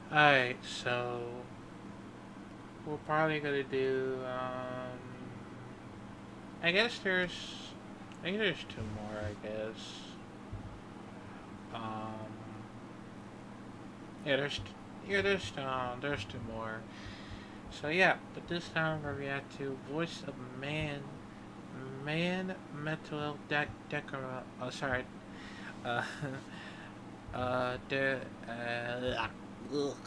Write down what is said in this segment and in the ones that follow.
Alright, so we're probably gonna do. I guess there's. I think there's two more. I guess. Um, yeah, there's two more. So yeah, but this time we're gonna react to Voice of Man Mental Health Decor. Oh, sorry. Uh, the ugh,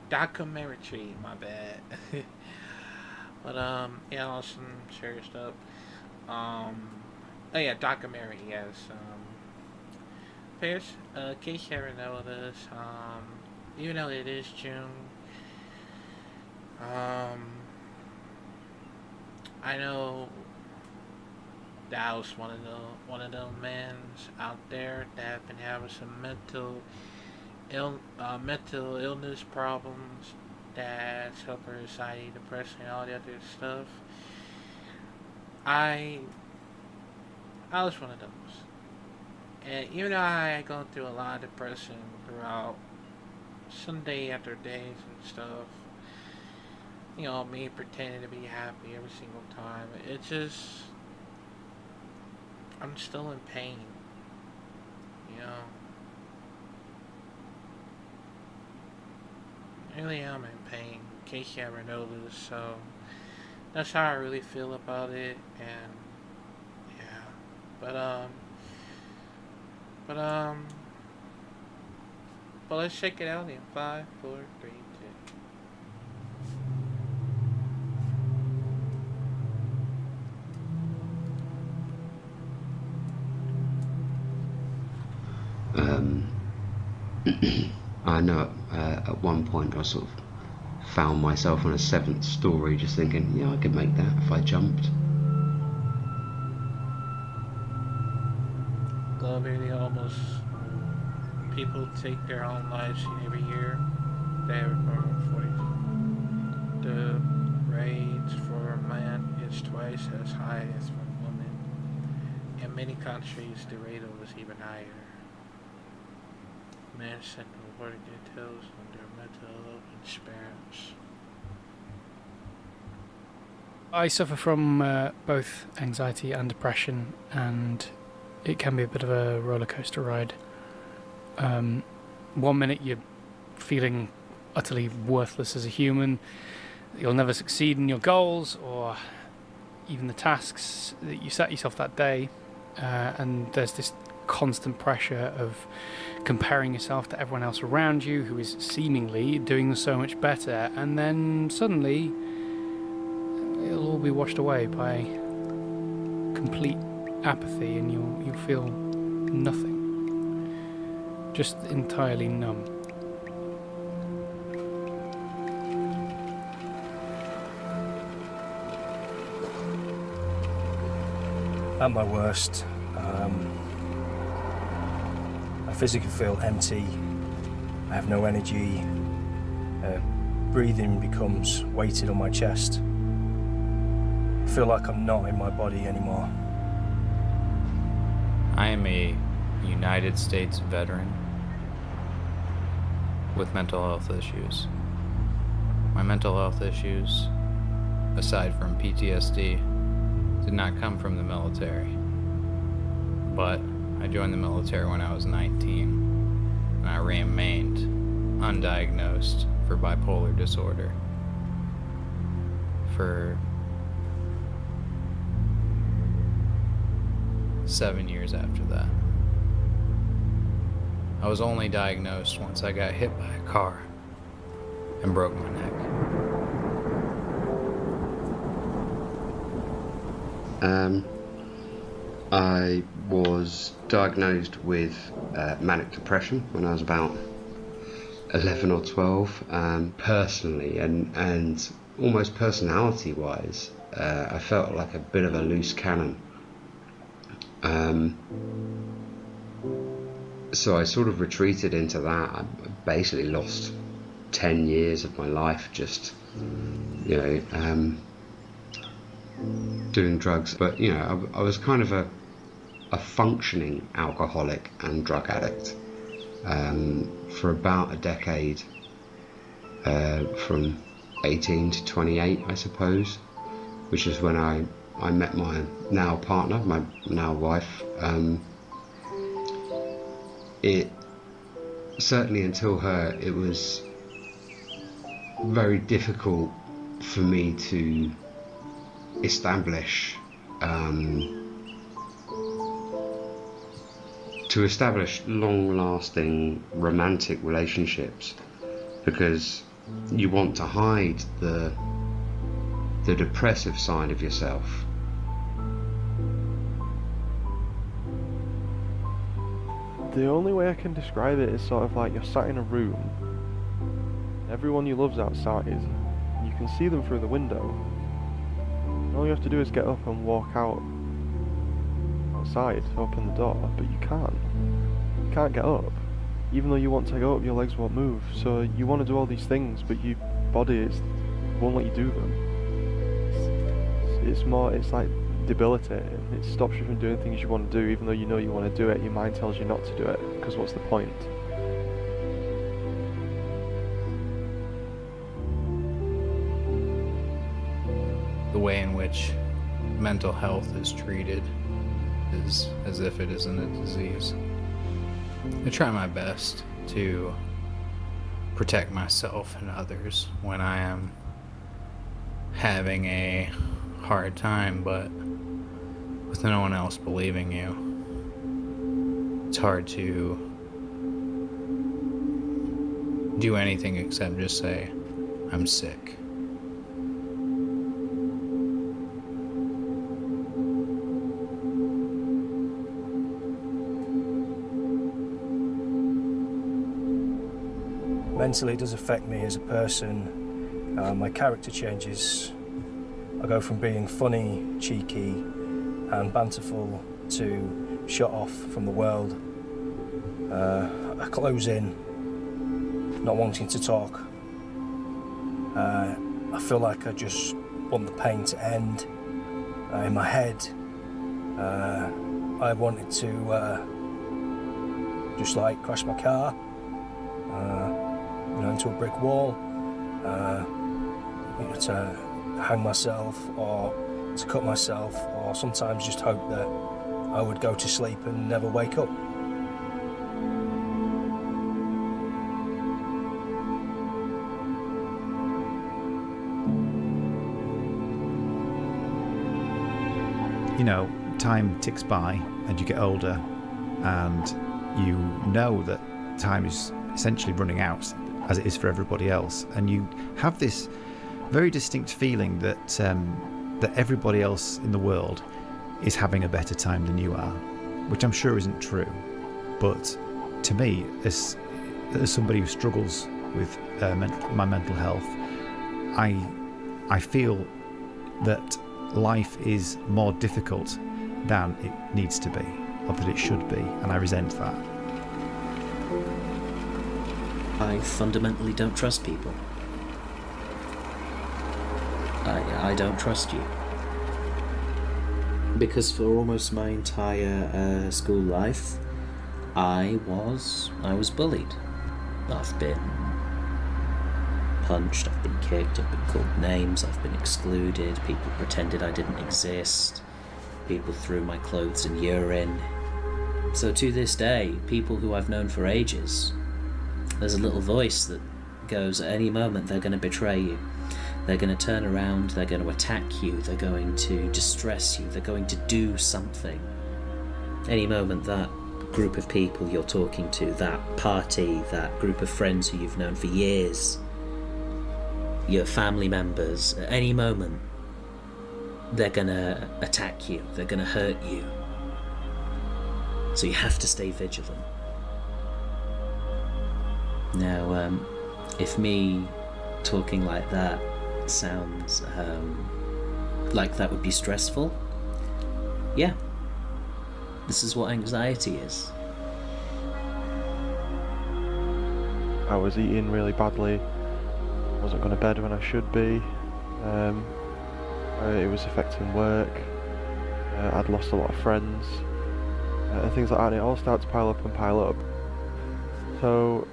documentary. My bad. But yeah, awesome, serious stuff. Um, oh yeah, documentary. Yes. First, in case you ever know this, even though it is June, um, I know that I was one of those mans out there that have been having some mental illness problems, that's helper anxiety, depression, all the other stuff. I I was one of those. And even though I had gone through a lot of depression throughout some day after days and stuff, me pretending to be happy every single time, it just, I'm still in pain, you know. I really am in pain, in case you ever noticed, so that's how I really feel about it, and yeah. But, but, um, but let's check it out in 5, 4, 3, 2. Um, I know at one point I sort of found myself on a seventh story just thinking, yeah, I could make that if I jumped. Globally, almost people take their own lives every year. They have reported 40. The rates for men is twice as high as for women. In many countries, the rate was even higher. Men sent reported details on their mental health experience. I suffer from both anxiety and depression, and it can be a bit of a roller coaster ride. One minute you're feeling utterly worthless as a human, you'll never succeed in your goals or even the tasks that you set yourself that day, and there's this constant pressure of comparing yourself to everyone else around you who is seemingly doing so much better, and then suddenly it'll all be washed away by complete apathy, and you'll feel nothing, just entirely numb. At my worst, I physically feel empty. I have no energy. Breathing becomes weighted on my chest. I feel like I'm not in my body anymore. I am a United States veteran with mental health issues. My mental health issues, aside from PTSD, did not come from the military. But I joined the military when I was 19, and I remained undiagnosed for bipolar disorder for 7 years after that. I was only diagnosed once I got hit by a car and broke my neck. I was diagnosed with manic depression when I was about 11 or 12. Personally, and almost personality wise, I felt like a bit of a loose cannon. So I sort of retreated into that. I basically lost 10 years of my life just, doing drugs. But, I was kind of a functioning alcoholic and drug addict for about a decade. from 18 to 28, I suppose, which is when I met my now partner, my now wife. It certainly, until her, it was very difficult for me to establish long-lasting romantic relationships, because you want to hide the depressive side of yourself. The only way I can describe it is sort of like you're sat in a room, everyone you love's outside, and you can see them through the window. And all you have to do is get up and walk outside, open the door, but you can't. You can't get up. Even though you want to go up, your legs won't move. So you want to do all these things, but your body won't let you do them. It's like debilitating. It stops you from doing things you want to do, even though you know you want to do it. Your mind tells you not to do it, because what's the point? The way in which mental health is treated is as if it isn't a disease. I try my best to protect myself and others when I am having a hard time, but with no one else believing you, it's hard to do anything except just say, I'm sick. Mentally, it does affect me as a person. My character changes. I go from being funny, cheeky, and banterful to shut off from the world. I close in, not wanting to talk. I feel like I just want the pain to end. In my head, I wanted to just like crash my car, into a brick wall, to hang myself or to cut myself, or sometimes just hope that I would go to sleep and never wake up. You know, time ticks by and you get older, and you know that time is essentially running out, as it is for everybody else, and you have this very distinct feeling that that everybody else in the world is having a better time than you are, which I'm sure isn't true. But to me, as somebody who struggles with my mental health, I feel that life is more difficult than it needs to be, or that it should be, and I resent that. I fundamentally don't trust people. I don't trust you. Because for almost my entire school life, I was bullied. I've been punched, I've been kicked, I've been called names, I've been excluded, people pretended I didn't exist, people threw my clothes in urine. So to this day, people who I've known for ages, there's a little voice that goes, at any moment they're going to betray you. They're going to turn around, they're going to attack you, they're going to distress you, they're going to do something. Any moment that group of people you're talking to, that party, that group of friends who you've known for years, your family members, at any moment they're going to attack you, they're going to hurt you. So you have to stay vigilant. Now, if me talking like that sounds like that would be stressful, yeah, this is what anxiety is. I was eating really badly, wasn't going to bed when I should be, it was affecting work, I'd lost a lot of friends, and things like that, and it all started to pile up and pile up. So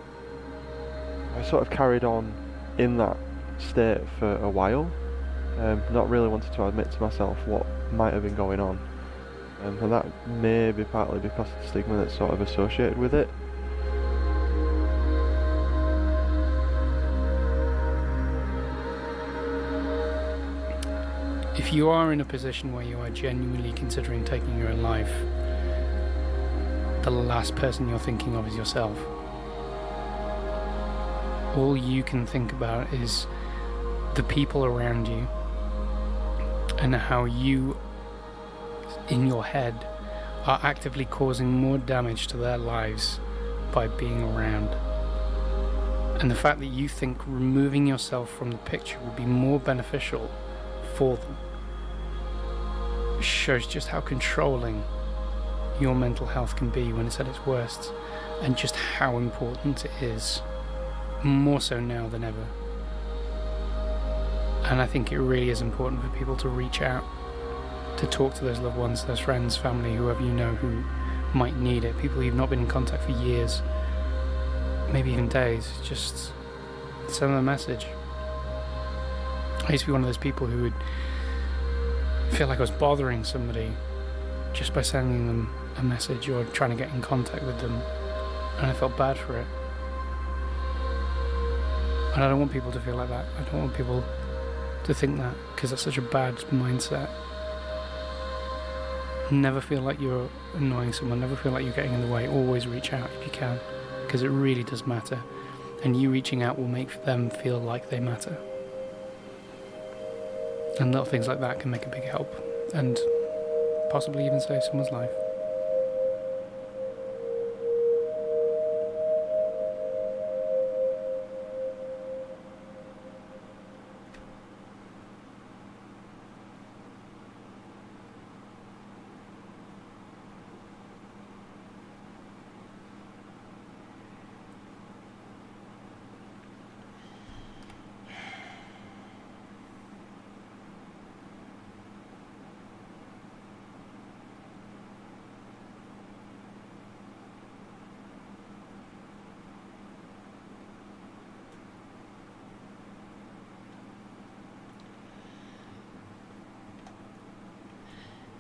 I sort of carried on in that state for a while, not really wanted to admit to myself what might have been going on, and that may be partly because of the stigma that's sort of associated with it. If you are in a position where you are genuinely considering taking your own life, the last person you're thinking of is yourself. All you can think about is the people around you and how you, in your head, are actively causing more damage to their lives by being around. And the fact that you think removing yourself from the picture will be more beneficial for them shows just how controlling your mental health can be when it's at its worst, and just how important it is, more so now than ever. And I think it really is important for people to reach out, to talk to those loved ones, those friends, family, whoever you know who might need it, people you've not been in contact for years, maybe even days. Just send them a message. I used to be one of those people who would feel like I was bothering somebody just by sending them a message or trying to get in contact with them, and I felt bad for it. And I don't want people to feel like that. I don't want people to think that, because that's such a bad mindset. Never feel like you're annoying someone, never feel like you're getting in the way. Always reach out if you can, because it really does matter, and you reaching out will make them feel like they matter. And little things like that can make a big help, and possibly even save someone's life.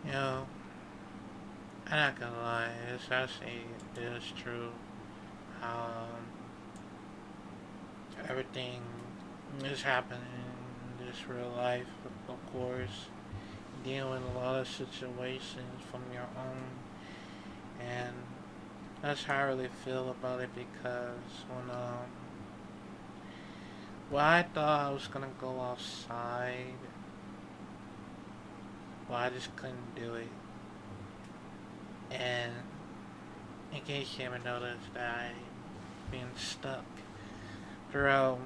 You know, I'm not gonna lie, it's actually, it is true. Everything is happening in this real life, of course. Dealing with a lot of situations from your own, and that's how I really feel about it, because when, well, I thought I was gonna go outside, well, I just couldn't do it. And in case you haven't noticed, I've been stuck throughout,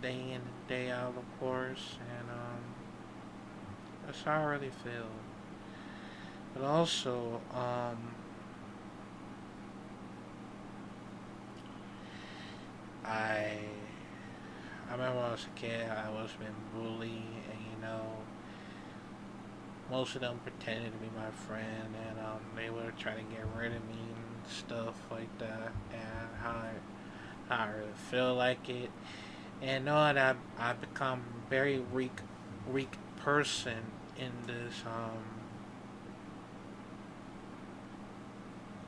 day in and day out, of course, and that's how I really feel. But also, I remember when I was a kid, I was being bullied, and most of them pretended to be my friend, and they would try to get rid of me and stuff like that, and how I really feel like it, and know that I've become a very weak person in this,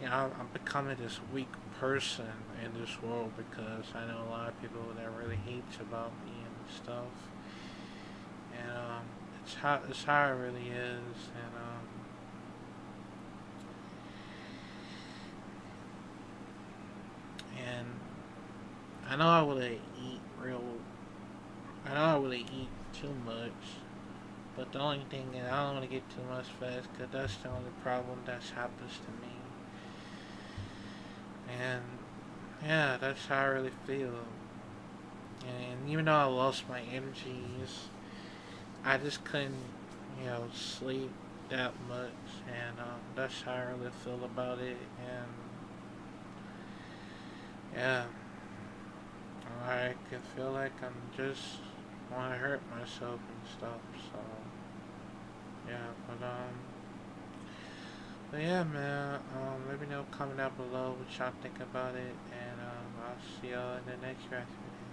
I'm becoming this weak person in this world, because I know a lot of people that really hates about me and stuff, and it's how it really is, and I know I wouldn't eat too much, but the only thing is I don't want to get too much fast, because that's the only problem that happens to me, and yeah, that's how I really feel, and even though I lost my energies, I just couldn't, sleep that much, and that's how I really feel about it, and yeah, I can feel like I'm just want to hurt myself and stuff, so yeah, but yeah, man, let me know, comment down below what y'all think about it, and I'll see y'all in the next reaction video.